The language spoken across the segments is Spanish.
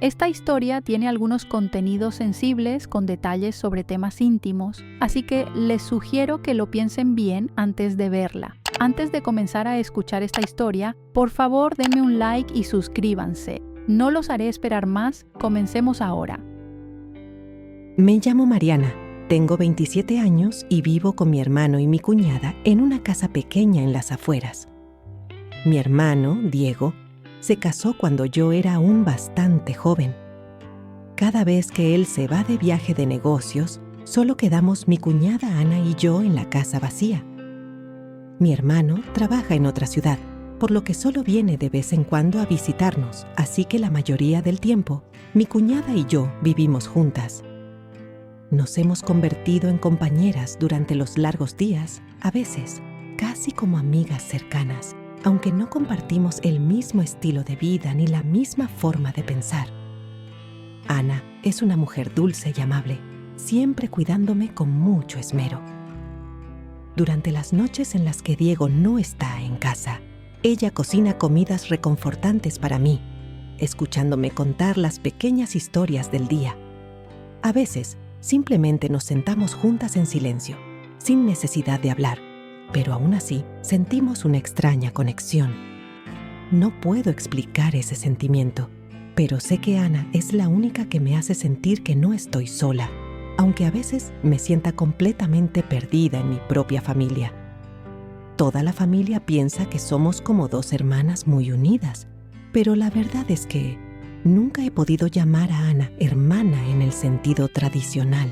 Esta historia tiene algunos contenidos sensibles con detalles sobre temas íntimos, así que les sugiero que lo piensen bien antes de verla. Antes de comenzar a escuchar esta historia, por favor denme un like y suscríbanse. No los haré esperar más, comencemos ahora. Me llamo Mariana, tengo 27 años y vivo con mi hermano y mi cuñada en una casa pequeña en las afueras. Mi hermano, Diego, se casó cuando yo era aún bastante joven. Cada vez que él se va de viaje de negocios, solo quedamos mi cuñada Ana y yo en la casa vacía. Mi hermano trabaja en otra ciudad, por lo que solo viene de vez en cuando a visitarnos, así que la mayoría del tiempo, mi cuñada y yo vivimos juntas. Nos hemos convertido en compañeras durante los largos días, a veces casi como amigas cercanas, aunque no compartimos el mismo estilo de vida ni la misma forma de pensar. Ana es una mujer dulce y amable, siempre cuidándome con mucho esmero. Durante las noches en las que Diego no está en casa, ella cocina comidas reconfortantes para mí, escuchándome contar las pequeñas historias del día. A veces, simplemente nos sentamos juntas en silencio, sin necesidad de hablar, pero aún así sentimos una extraña conexión. No puedo explicar ese sentimiento, pero sé que Ana es la única que me hace sentir que no estoy sola, aunque a veces me sienta completamente perdida en mi propia familia. Toda la familia piensa que somos como dos hermanas muy unidas, pero la verdad es que nunca he podido llamar a Ana hermana en el sentido tradicional.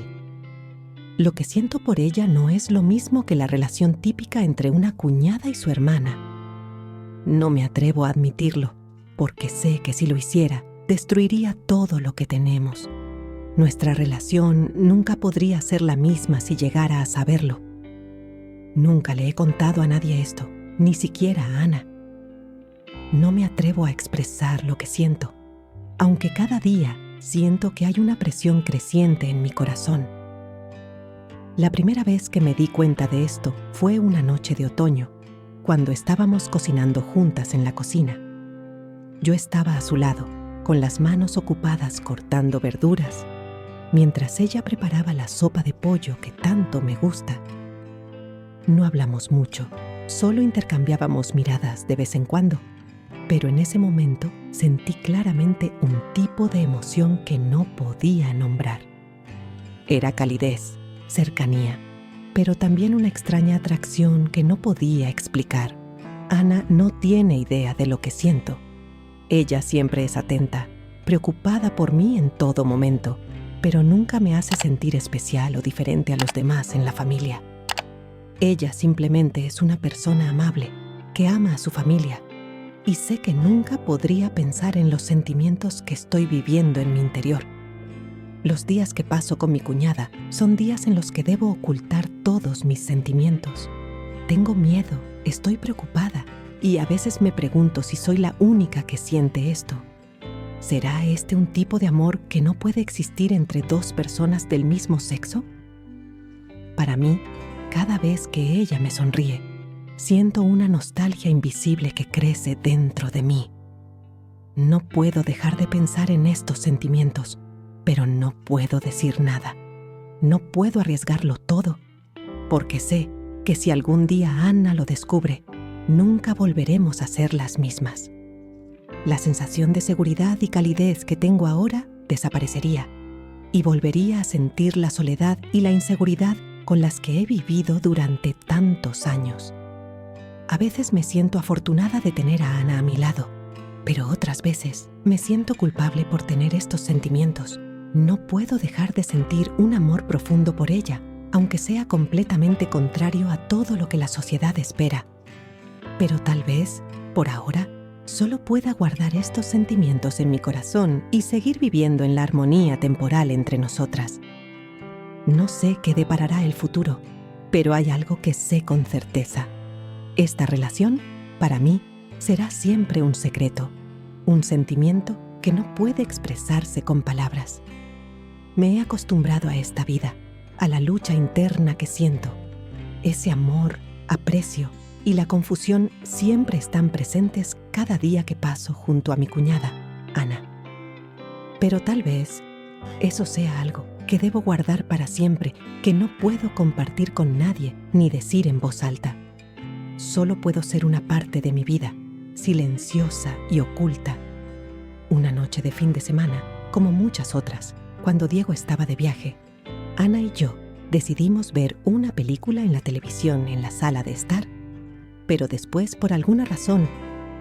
Lo que siento por ella no es lo mismo que la relación típica entre una cuñada y su hermana. No me atrevo a admitirlo, porque sé que si lo hiciera, destruiría todo lo que tenemos. Nuestra relación nunca podría ser la misma si llegara a saberlo. Nunca le he contado a nadie esto, ni siquiera a Ana. No me atrevo a expresar lo que siento, aunque cada día siento que hay una presión creciente en mi corazón. La primera vez que me di cuenta de esto fue una noche de otoño, cuando estábamos cocinando juntas en la cocina. Yo estaba a su lado, con las manos ocupadas cortando verduras, mientras ella preparaba la sopa de pollo que tanto me gusta. No hablamos mucho, solo intercambiábamos miradas de vez en cuando, pero en ese momento sentí claramente un tipo de emoción que no podía nombrar. Era calidez, cercanía, pero también una extraña atracción que no podía explicar. Ana no tiene idea de lo que siento. Ella siempre es atenta, preocupada por mí en todo momento, pero nunca me hace sentir especial o diferente a los demás en la familia. Ella simplemente es una persona amable, que ama a su familia, y sé que nunca podría pensar en los sentimientos que estoy viviendo en mi interior. Los días que paso con mi cuñada son días en los que debo ocultar todos mis sentimientos. Tengo miedo, estoy preocupada y a veces me pregunto si soy la única que siente esto. ¿Será este un tipo de amor que no puede existir entre dos personas del mismo sexo? Para mí, cada vez que ella me sonríe, siento una nostalgia invisible que crece dentro de mí. No puedo dejar de pensar en estos sentimientos, pero no puedo decir nada. No puedo arriesgarlo todo, porque sé que si algún día Ana lo descubre, nunca volveremos a ser las mismas. La sensación de seguridad y calidez que tengo ahora desaparecería y volvería a sentir la soledad y la inseguridad con las que he vivido durante tantos años. A veces me siento afortunada de tener a Ana a mi lado, pero otras veces me siento culpable por tener estos sentimientos. No puedo dejar de sentir un amor profundo por ella, aunque sea completamente contrario a todo lo que la sociedad espera. Pero tal vez, por ahora, solo pueda guardar estos sentimientos en mi corazón y seguir viviendo en la armonía temporal entre nosotras. No sé qué deparará el futuro, pero hay algo que sé con certeza. Esta relación, para mí, será siempre un secreto, un sentimiento que no puede expresarse con palabras. Me he acostumbrado a esta vida, a la lucha interna que siento. Ese amor, aprecio y la confusión siempre están presentes cada día que paso junto a mi cuñada, Ana. Pero tal vez eso sea algo que debo guardar para siempre, que no puedo compartir con nadie ni decir en voz alta. Solo puedo ser una parte de mi vida, silenciosa y oculta. Una noche de fin de semana, como muchas otras, cuando Diego estaba de viaje, Ana y yo decidimos ver una película en la televisión en la sala de estar. Pero después, por alguna razón,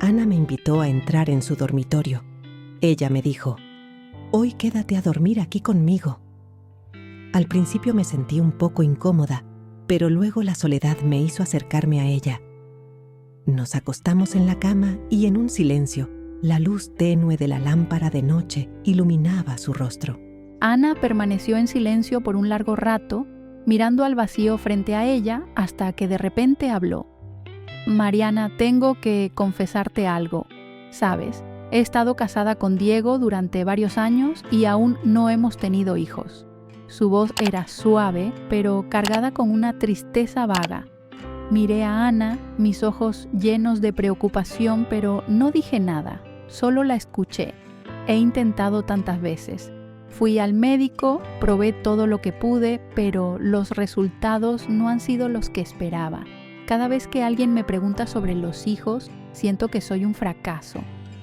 Ana me invitó a entrar en su dormitorio. Ella me dijo: «Hoy quédate a dormir aquí conmigo». Al principio me sentí un poco incómoda, pero luego la soledad me hizo acercarme a ella. Nos acostamos en la cama y en un silencio, la luz tenue de la lámpara de noche iluminaba su rostro. Ana permaneció en silencio por un largo rato, mirando al vacío frente a ella, hasta que de repente habló. «Mariana, tengo que confesarte algo. Sabes, he estado casada con Diego durante varios años y aún no hemos tenido hijos». Su voz era suave, pero cargada con una tristeza vaga. Miré a Ana, mis ojos llenos de preocupación, pero no dije nada, solo la escuché. He intentado tantas veces. Fui al médico, probé todo lo que pude, pero los resultados no han sido los que esperaba. Cada vez que alguien me pregunta sobre los hijos, siento que soy un fracaso.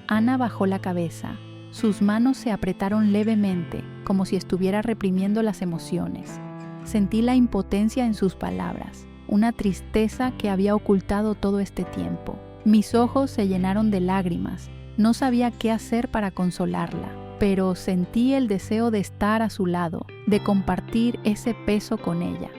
Ana bajó la cabeza. Sus manos se apretaron levemente, como si estuviera reprimiendo las emociones. Sentí la impotencia en sus palabras, una tristeza que había ocultado todo este tiempo. Mis ojos se llenaron de lágrimas. No sabía qué hacer para consolarla, pero sentí el deseo de estar a su lado, de compartir ese peso con ella.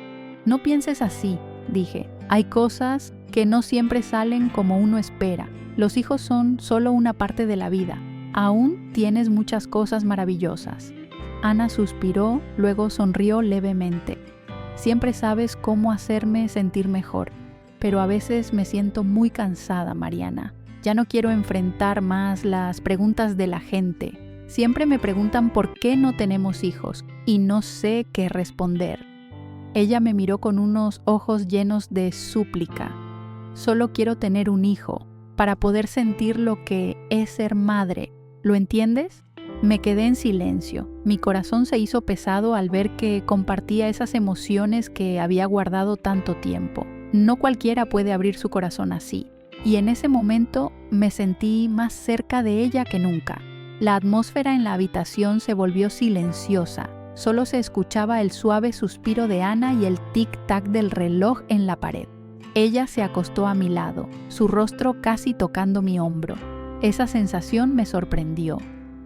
«No pienses así», dije. «Hay cosas que no siempre salen como uno espera. Los hijos son solo una parte de la vida. Aún tienes muchas cosas maravillosas». Ana suspiró, luego sonrió levemente. «Siempre sabes cómo hacerme sentir mejor, pero a veces me siento muy cansada, Mariana. Ya no quiero enfrentar más las preguntas de la gente. Siempre me preguntan por qué no tenemos hijos y no sé qué responder». Ella me miró con unos ojos llenos de súplica. «Solo quiero tener un hijo, para poder sentir lo que es ser madre. ¿Lo entiendes?». Me quedé en silencio. Mi corazón se hizo pesado al ver que compartía esas emociones que había guardado tanto tiempo. No cualquiera puede abrir su corazón así. Y en ese momento me sentí más cerca de ella que nunca. La atmósfera en la habitación se volvió silenciosa. Solo se escuchaba el suave suspiro de Ana y el tic-tac del reloj en la pared. Ella se acostó a mi lado, su rostro casi tocando mi hombro. Esa sensación me sorprendió,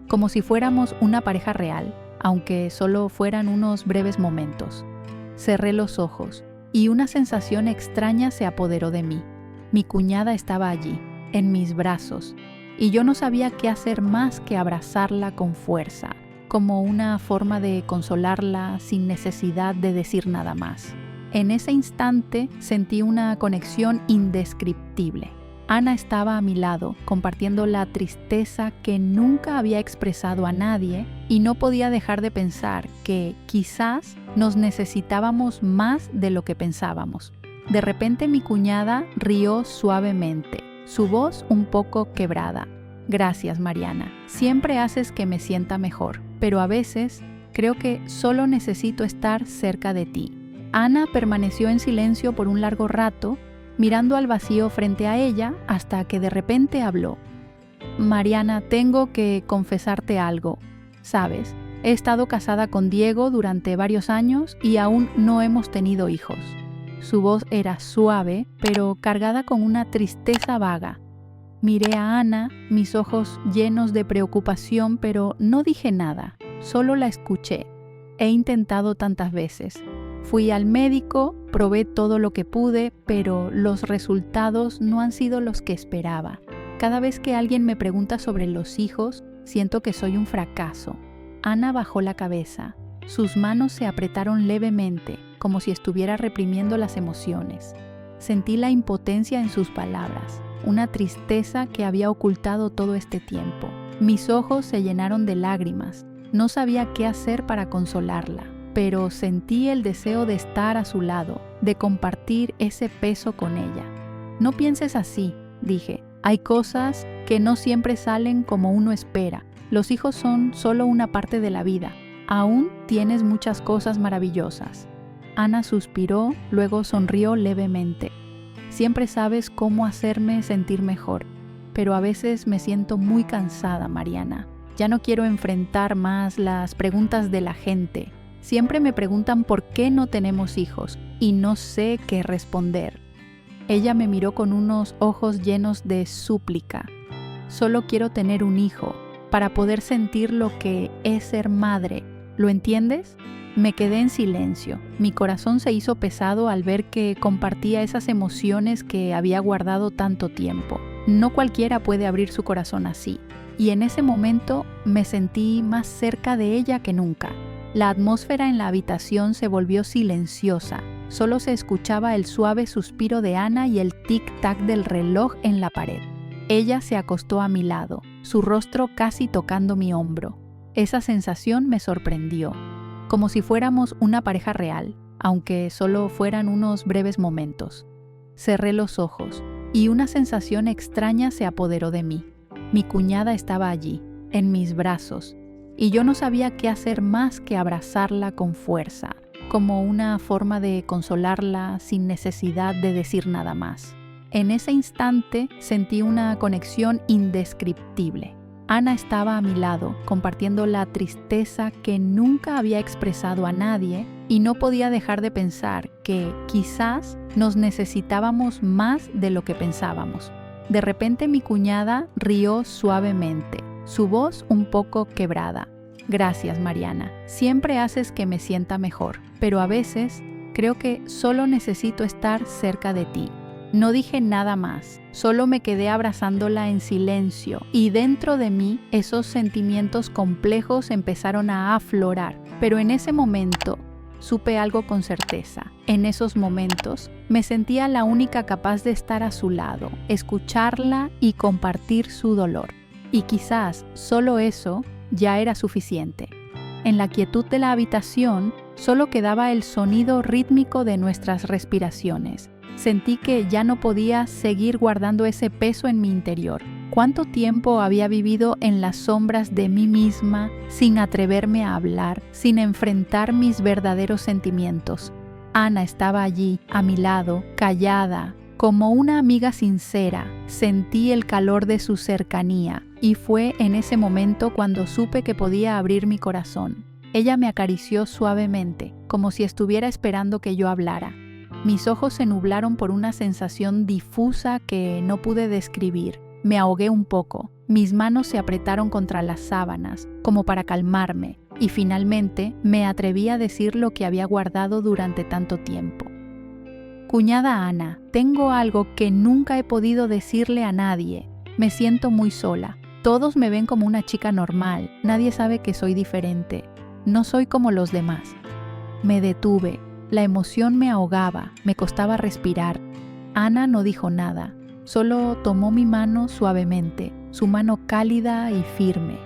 como si fuéramos una pareja real, aunque solo fueran unos breves momentos. Cerré los ojos y una sensación extraña se apoderó de mí. Mi cuñada estaba allí, en mis brazos, y yo no sabía qué hacer más que abrazarla con fuerza, como una forma de consolarla sin necesidad de decir nada más. En ese instante sentí una conexión indescriptible. Ana estaba a mi lado, compartiendo la tristeza que nunca había expresado a nadie, y no podía dejar de pensar que quizás nos necesitábamos más de lo que pensábamos. De repente mi cuñada rió suavemente, su voz un poco quebrada. «Gracias, Mariana. Siempre haces que me sienta mejor, pero a veces creo que solo necesito estar cerca de ti». Ana permaneció en silencio por un largo rato, mirando al vacío frente a ella, hasta que de repente habló. «Mariana, tengo que confesarte algo. Sabes, he estado casada con Diego durante varios años y aún no hemos tenido hijos». Su voz era suave, pero cargada con una tristeza vaga. Miré a Ana, mis ojos llenos de preocupación, pero no dije nada, solo la escuché. He intentado tantas veces. Fui al médico, probé todo lo que pude, pero los resultados no han sido los que esperaba. Cada vez que alguien me pregunta sobre los hijos, siento que soy un fracaso. Ana bajó la cabeza. Sus manos se apretaron levemente, como si estuviera reprimiendo las emociones. Sentí la impotencia en sus palabras, una tristeza que había ocultado todo este tiempo. Mis ojos se llenaron de lágrimas. No sabía qué hacer para consolarla, pero sentí el deseo de estar a su lado, de compartir ese peso con ella. «No pienses así», dije. «Hay cosas que no siempre salen como uno espera. Los hijos son solo una parte de la vida. Aún tienes muchas cosas maravillosas. Ana suspiró, luego sonrió levemente. Siempre sabes cómo hacerme sentir mejor, pero a veces me siento muy cansada, Mariana. Ya no quiero enfrentar más las preguntas de la gente. Siempre me preguntan por qué no tenemos hijos y no sé qué responder. Ella me miró con unos ojos llenos de súplica. Solo quiero tener un hijo para poder sentir lo que es ser madre. ¿Lo entiendes? Me quedé en silencio. Mi corazón se hizo pesado al ver que compartía esas emociones que había guardado tanto tiempo. No cualquiera puede abrir su corazón así. Y en ese momento me sentí más cerca de ella que nunca. La atmósfera en la habitación se volvió silenciosa. Solo se escuchaba el suave suspiro de Ana y el tic-tac del reloj en la pared. Ella se acostó a mi lado, su rostro casi tocando mi hombro. Esa sensación me sorprendió, como si fuéramos una pareja real, aunque solo fueran unos breves momentos. Cerré los ojos y una sensación extraña se apoderó de mí. Mi cuñada estaba allí, en mis brazos, y yo no sabía qué hacer más que abrazarla con fuerza, como una forma de consolarla sin necesidad de decir nada más. En ese instante sentí una conexión indescriptible. Ana estaba a mi lado, compartiendo la tristeza que nunca había expresado a nadie, y no podía dejar de pensar que quizás nos necesitábamos más de lo que pensábamos. De repente mi cuñada rió suavemente, su voz un poco quebrada. Gracias, Mariana. Siempre haces que me sienta mejor, pero a veces creo que solo necesito estar cerca de ti. No dije nada más, solo me quedé abrazándola en silencio y dentro de mí esos sentimientos complejos empezaron a aflorar. Pero en ese momento supe algo con certeza. En esos momentos me sentía la única capaz de estar a su lado, escucharla y compartir su dolor. Y quizás solo eso ya era suficiente. En la quietud de la habitación solo quedaba el sonido rítmico de nuestras respiraciones. Sentí que ya no podía seguir guardando ese peso en mi interior. ¿Cuánto tiempo había vivido en las sombras de mí misma, sin atreverme a hablar, sin enfrentar mis verdaderos sentimientos? Ana estaba allí, a mi lado, callada, como una amiga sincera. Sentí el calor de su cercanía y fue en ese momento cuando supe que podía abrir mi corazón. Ella me acarició suavemente, como si estuviera esperando que yo hablara. Mis ojos se nublaron por una sensación difusa que no pude describir. Me ahogué un poco. Mis manos se apretaron contra las sábanas, como para calmarme, y finalmente me atreví a decir lo que había guardado durante tanto tiempo. Cuñada Ana, tengo algo que nunca he podido decirle a nadie. Me siento muy sola. Todos me ven como una chica normal. Nadie sabe que soy diferente. No soy como los demás. Me detuve. La emoción me ahogaba, me costaba respirar. Ana no dijo nada, solo tomó mi mano suavemente, su mano cálida y firme.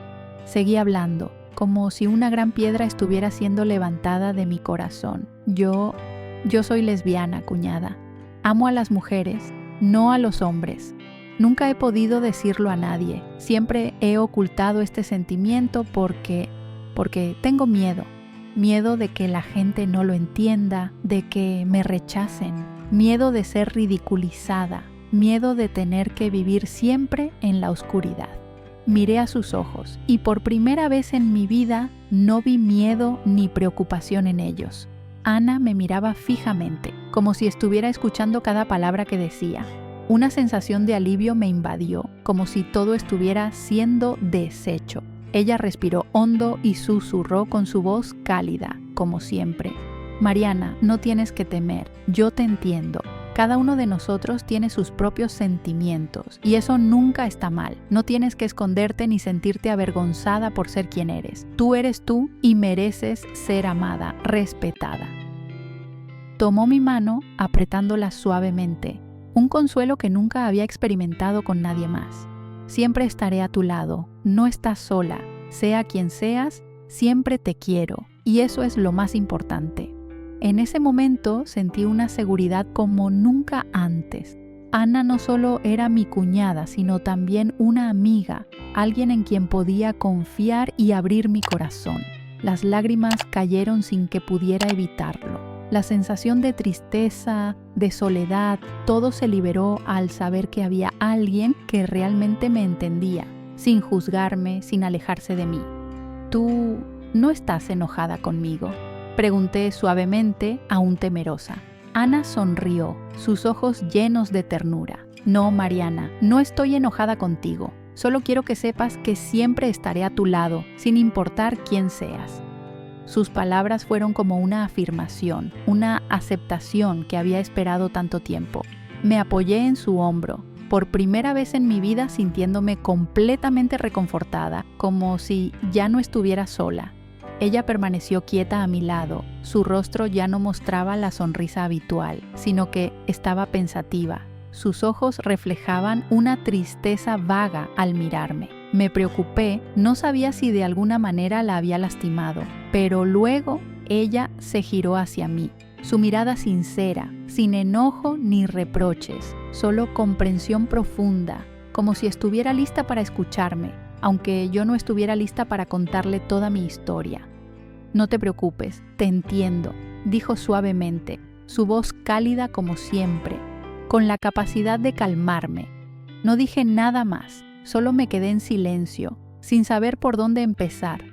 Seguí hablando, como si una gran piedra estuviera siendo levantada de mi corazón. Yo soy lesbiana, cuñada. Amo a las mujeres, no a los hombres. Nunca he podido decirlo a nadie. Siempre he ocultado este sentimiento porque tengo miedo. Miedo de que la gente no lo entienda, de que me rechacen, miedo de ser ridiculizada, miedo de tener que vivir siempre en la oscuridad. Miré a sus ojos y por primera vez en mi vida no vi miedo ni preocupación en ellos. Ana me miraba fijamente, como si estuviera escuchando cada palabra que decía. Una sensación de alivio me invadió, como si todo estuviera siendo deshecho. Ella respiró hondo y susurró con su voz cálida, como siempre. Mariana, no tienes que temer, yo te entiendo. Cada uno de nosotros tiene sus propios sentimientos y eso nunca está mal. No tienes que esconderte ni sentirte avergonzada por ser quien eres. Tú eres tú y mereces ser amada, respetada. Tomó mi mano apretándola suavemente, un consuelo que nunca había experimentado con nadie más. Siempre estaré a tu lado, no estás sola, sea quien seas, siempre te quiero, y eso es lo más importante. En ese momento sentí una seguridad como nunca antes. Ana no solo era mi cuñada, sino también una amiga, alguien en quien podía confiar y abrir mi corazón. Las lágrimas cayeron sin que pudiera evitarlo. La sensación de tristeza, de soledad, todo se liberó al saber que había alguien que realmente me entendía, sin juzgarme, sin alejarse de mí. ¿Tú no estás enojada conmigo?, pregunté suavemente, aún temerosa. Ana sonrió, sus ojos llenos de ternura. No, Mariana, no estoy enojada contigo. Solo quiero que sepas que siempre estaré a tu lado, sin importar quién seas. Sus palabras fueron como una afirmación, una aceptación que había esperado tanto tiempo. Me apoyé en su hombro, por primera vez en mi vida sintiéndome completamente reconfortada, como si ya no estuviera sola. Ella permaneció quieta a mi lado. Su rostro ya no mostraba la sonrisa habitual, sino que estaba pensativa. Sus ojos reflejaban una tristeza vaga al mirarme. Me preocupé, no sabía si de alguna manera la había lastimado, pero luego ella se giró hacia mí. Su mirada sincera, sin enojo ni reproches, solo comprensión profunda, como si estuviera lista para escucharme, aunque yo no estuviera lista para contarle toda mi historia. No te preocupes, te entiendo, dijo suavemente, su voz cálida como siempre, con la capacidad de calmarme. No dije nada más, solo me quedé en silencio, sin saber por dónde empezar.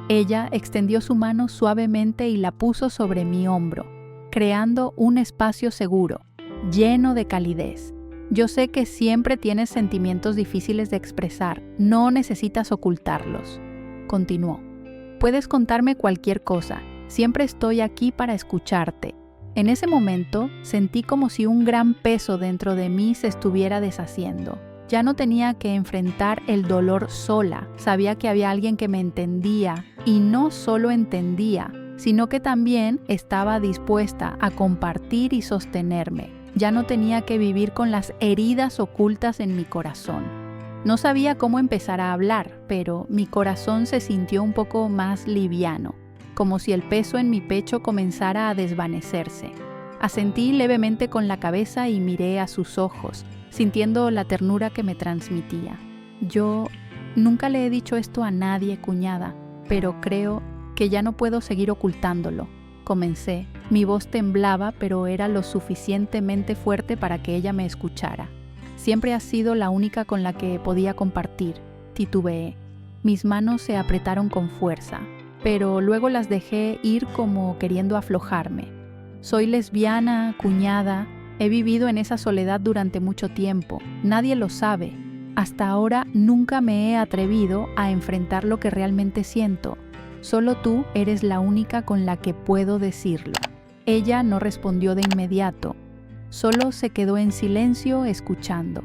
Ella extendió su mano suavemente y la puso sobre mi hombro, creando un espacio seguro, lleno de calidez. Yo sé que siempre tienes sentimientos difíciles de expresar, no necesitas ocultarlos. Continuó. Puedes contarme cualquier cosa, siempre estoy aquí para escucharte. En ese momento sentí como si un gran peso dentro de mí se estuviera deshaciendo. Ya no tenía que enfrentar el dolor sola, sabía que había alguien que me entendía y no solo entendía, sino que también estaba dispuesta a compartir y sostenerme. Ya no tenía que vivir con las heridas ocultas en mi corazón. No sabía cómo empezar a hablar, pero mi corazón se sintió un poco más liviano, como si el peso en mi pecho comenzara a desvanecerse. Asentí levemente con la cabeza y miré a sus ojos, sintiendo la ternura que me transmitía. Yo nunca le he dicho esto a nadie, cuñada, pero creo que ya no puedo seguir ocultándolo. Comencé. Mi voz temblaba, pero era lo suficientemente fuerte para que ella me escuchara. Siempre has sido la única con la que podía compartir, titubeé. Mis manos se apretaron con fuerza, pero luego las dejé ir como queriendo aflojarme. Soy lesbiana, cuñada, he vivido en esa soledad durante mucho tiempo. Nadie lo sabe. Hasta ahora nunca me he atrevido a enfrentar lo que realmente siento. Solo tú eres la única con la que puedo decirlo. Ella no respondió de inmediato. Solo se quedó en silencio escuchando.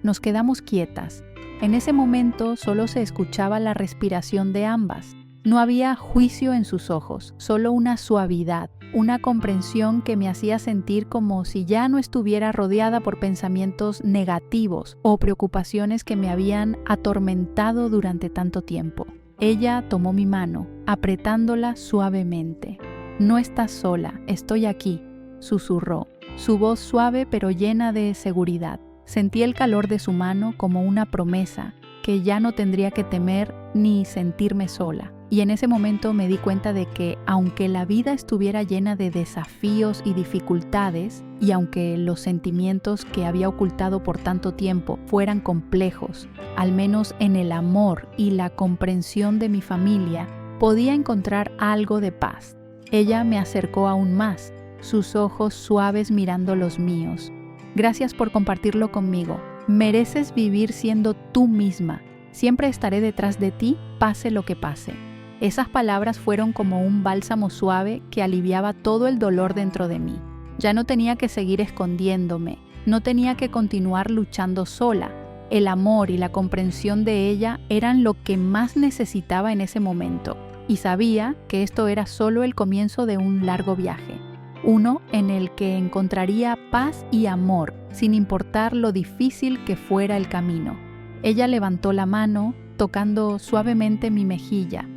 Nos quedamos quietas. En ese momento solo se escuchaba la respiración de ambas. No había juicio en sus ojos, solo una suavidad, una comprensión que me hacía sentir como si ya no estuviera rodeada por pensamientos negativos o preocupaciones que me habían atormentado durante tanto tiempo. Ella tomó mi mano, apretándola suavemente. No estás sola, estoy aquí, susurró. Su voz suave pero llena de seguridad. Sentí el calor de su mano como una promesa, que ya no tendría que temer ni sentirme sola. Y en ese momento me di cuenta de que, aunque la vida estuviera llena de desafíos y dificultades, y aunque los sentimientos que había ocultado por tanto tiempo fueran complejos, al menos en el amor y la comprensión de mi familia, podía encontrar algo de paz. Ella me acercó aún más, sus ojos suaves mirando los míos. Gracias por compartirlo conmigo. Mereces vivir siendo tú misma. Siempre estaré detrás de ti, pase lo que pase. Esas palabras fueron como un bálsamo suave que aliviaba todo el dolor dentro de mí. Ya no tenía que seguir escondiéndome, no tenía que continuar luchando sola. El amor y la comprensión de ella eran lo que más necesitaba en ese momento, y sabía que esto era solo el comienzo de un largo viaje. Uno en el que encontraría paz y amor, sin importar lo difícil que fuera el camino. Ella levantó la mano, tocando suavemente mi mejilla,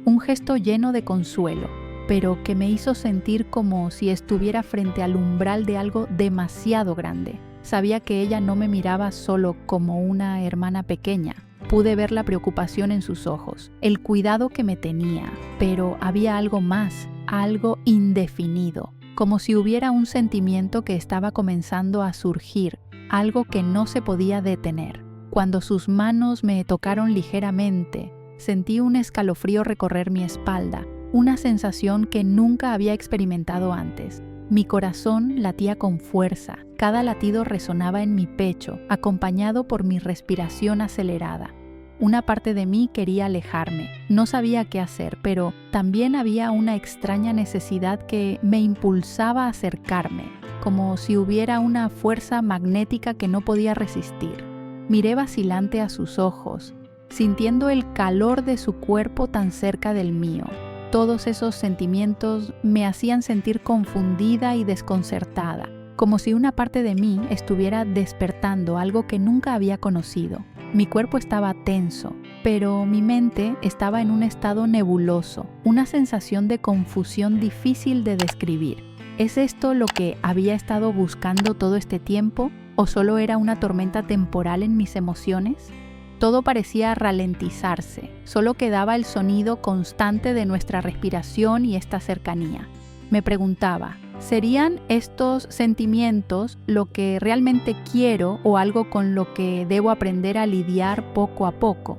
un gesto lleno de consuelo, pero que me hizo sentir como si estuviera frente al umbral de algo demasiado grande. Sabía que ella no me miraba solo como una hermana pequeña. Pude ver la preocupación en sus ojos, el cuidado que me tenía, pero había algo más, algo indefinido, como si hubiera un sentimiento que estaba comenzando a surgir, algo que no se podía detener. Cuando sus manos me tocaron ligeramente, sentí un escalofrío recorrer mi espalda, una sensación que nunca había experimentado antes. Mi corazón latía con fuerza, cada latido resonaba en mi pecho, acompañado por mi respiración acelerada. Una parte de mí quería alejarme, no sabía qué hacer, pero también había una extraña necesidad que me impulsaba a acercarme, como si hubiera una fuerza magnética que no podía resistir. Miré vacilante a sus ojos, sintiendo el calor de su cuerpo tan cerca del mío. Todos esos sentimientos me hacían sentir confundida y desconcertada, como si una parte de mí estuviera despertando algo que nunca había conocido. Mi cuerpo estaba tenso, pero mi mente estaba en un estado nebuloso, una sensación de confusión difícil de describir. ¿Es esto lo que había estado buscando todo este tiempo o solo era una tormenta temporal en mis emociones? Todo parecía ralentizarse, solo quedaba el sonido constante de nuestra respiración y esta cercanía. Me preguntaba, ¿serían estos sentimientos lo que realmente quiero o algo con lo que debo aprender a lidiar poco a poco?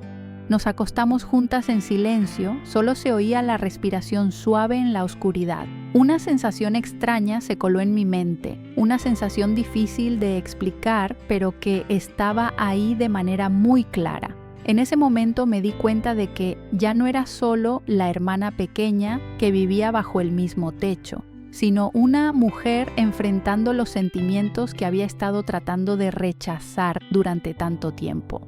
Nos acostamos juntas en silencio, solo se oía la respiración suave en la oscuridad. Una sensación extraña se coló en mi mente, una sensación difícil de explicar, pero que estaba ahí de manera muy clara. En ese momento me di cuenta de que ya no era solo la hermana pequeña que vivía bajo el mismo techo, sino una mujer enfrentando los sentimientos que había estado tratando de rechazar durante tanto tiempo.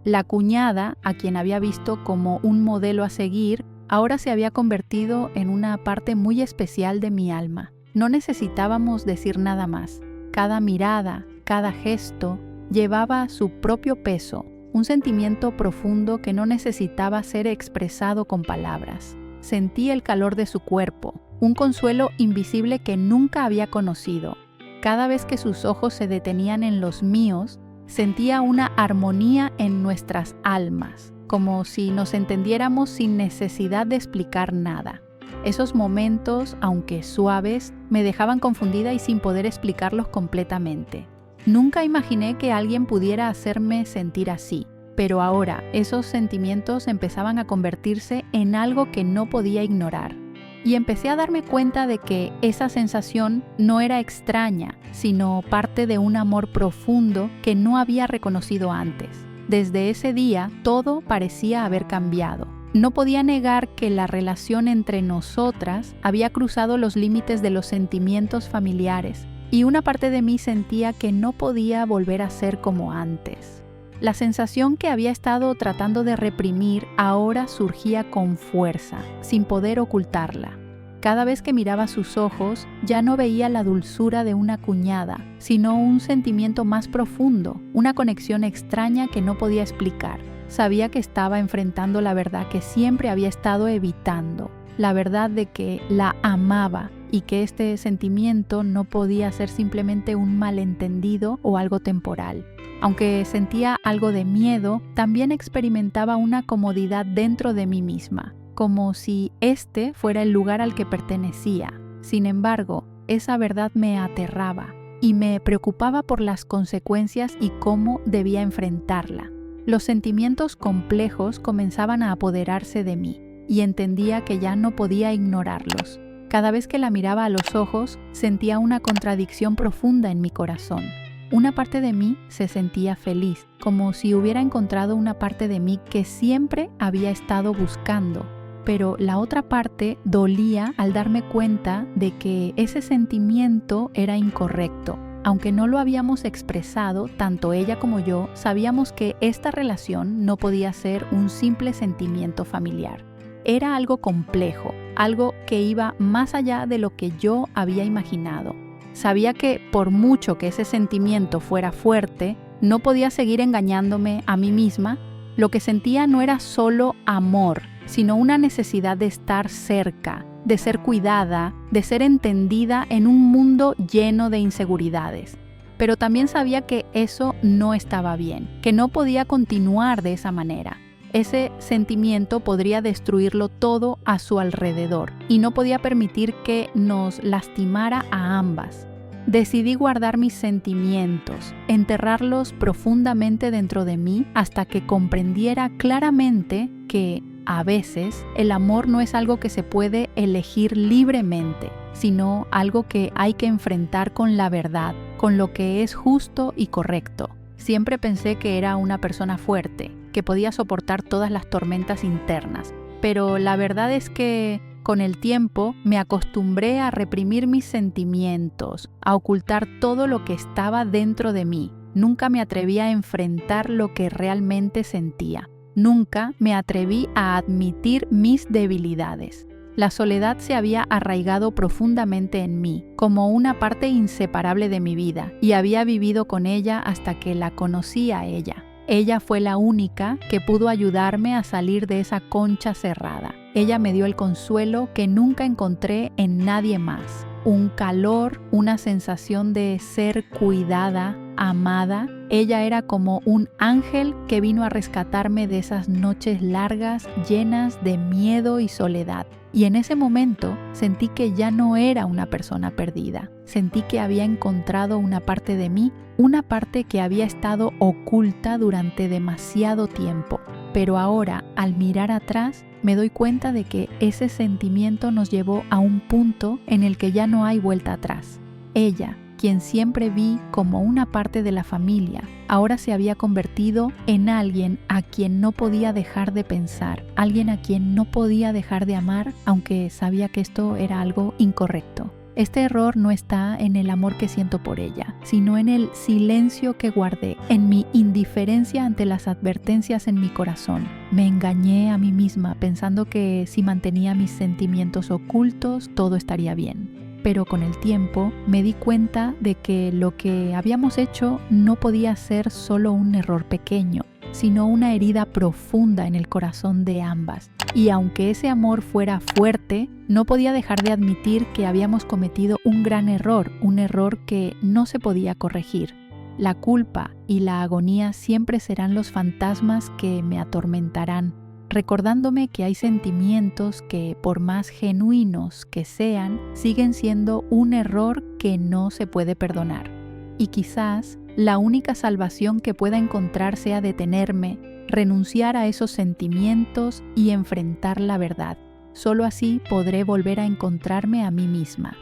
La cuñada, a quien había visto como un modelo a seguir, ahora se había convertido en una parte muy especial de mi alma. No necesitábamos decir nada más. Cada mirada, cada gesto, llevaba su propio peso, un sentimiento profundo que no necesitaba ser expresado con palabras. Sentí el calor de su cuerpo, un consuelo invisible que nunca había conocido. Cada vez que sus ojos se detenían en los míos, sentía una armonía en nuestras almas, como si nos entendiéramos sin necesidad de explicar nada. Esos momentos, aunque suaves, me dejaban confundida y sin poder explicarlos completamente. Nunca imaginé que alguien pudiera hacerme sentir así, pero ahora esos sentimientos empezaban a convertirse en algo que no podía ignorar. Y empecé a darme cuenta de que esa sensación no era extraña, sino parte de un amor profundo que no había reconocido antes. Desde ese día, todo parecía haber cambiado. No podía negar que la relación entre nosotras había cruzado los límites de los sentimientos familiares, y una parte de mí sentía que no podía volver a ser como antes. La sensación que había estado tratando de reprimir ahora surgía con fuerza, sin poder ocultarla. Cada vez que miraba sus ojos, ya no veía la dulzura de una cuñada, sino un sentimiento más profundo, una conexión extraña que no podía explicar. Sabía que estaba enfrentando la verdad que siempre había estado evitando, la verdad de que la amaba y que este sentimiento no podía ser simplemente un malentendido o algo temporal. Aunque sentía algo de miedo, también experimentaba una comodidad dentro de mí misma, como si este fuera el lugar al que pertenecía. Sin embargo, esa verdad me aterraba y me preocupaba por las consecuencias y cómo debía enfrentarla. Los sentimientos complejos comenzaban a apoderarse de mí y entendía que ya no podía ignorarlos. Cada vez que la miraba a los ojos, sentía una contradicción profunda en mi corazón. Una parte de mí se sentía feliz, como si hubiera encontrado una parte de mí que siempre había estado buscando. Pero la otra parte dolía al darme cuenta de que ese sentimiento era incorrecto. Aunque no lo habíamos expresado, tanto ella como yo sabíamos que esta relación no podía ser un simple sentimiento familiar. Era algo complejo, algo que iba más allá de lo que yo había imaginado. Sabía que por mucho que ese sentimiento fuera fuerte, no podía seguir engañándome a mí misma. Lo que sentía no era solo amor, sino una necesidad de estar cerca, de ser cuidada, de ser entendida en un mundo lleno de inseguridades. pero también sabía que eso no estaba bien, que no podía continuar de esa manera. Ese sentimiento podría destruirlo todo a su alrededor y no podía permitir que nos lastimara a ambas. Decidí guardar mis sentimientos, enterrarlos profundamente dentro de mí hasta que comprendiera claramente que, a veces, el amor no es algo que se puede elegir libremente, sino algo que hay que enfrentar con la verdad, con lo que es justo y correcto. Siempre pensé que era una persona fuerte, que podía soportar todas las tormentas internas, pero la verdad es que con el tiempo me acostumbré a reprimir mis sentimientos, a ocultar todo lo que estaba dentro de mí. Nunca me atreví a enfrentar lo que realmente sentía. Nunca me atreví a admitir mis debilidades. La soledad se había arraigado profundamente en mí, como una parte inseparable de mi vida, y había vivido con ella hasta que la conocí a ella. Ella fue la única que pudo ayudarme a salir de esa concha cerrada. Ella me dio el consuelo que nunca encontré en nadie más. Un calor, una sensación de ser cuidada, amada. Ella era como un ángel que vino a rescatarme de esas noches largas llenas de miedo y soledad. Y en ese momento sentí que ya no era una persona perdida. Sentí que había encontrado una parte de mí, una parte que había estado oculta durante demasiado tiempo. Pero ahora, al mirar atrás, me doy cuenta de que ese sentimiento nos llevó a un punto en el que ya no hay vuelta atrás. Ella, quien siempre vi como una parte de la familia, ahora se había convertido en alguien a quien no podía dejar de pensar, alguien a quien no podía dejar de amar, aunque sabía que esto era algo incorrecto. Este error no está en el amor que siento por ella, sino en el silencio que guardé, en mi indiferencia ante las advertencias en mi corazón. Me engañé a mí misma pensando que si mantenía mis sentimientos ocultos, todo estaría bien. Pero con el tiempo me di cuenta de que lo que habíamos hecho no podía ser solo un error pequeño, sino una herida profunda en el corazón de ambas. Y aunque ese amor fuera fuerte, no podía dejar de admitir que habíamos cometido un gran error, un error que no se podía corregir. La culpa y la agonía siempre serán los fantasmas que me atormentarán, recordándome que hay sentimientos que, por más genuinos que sean, siguen siendo un error que no se puede perdonar. Y quizás la única salvación que pueda encontrar sea detenerme, renunciar a esos sentimientos y enfrentar la verdad. Solo así podré volver a encontrarme a mí misma.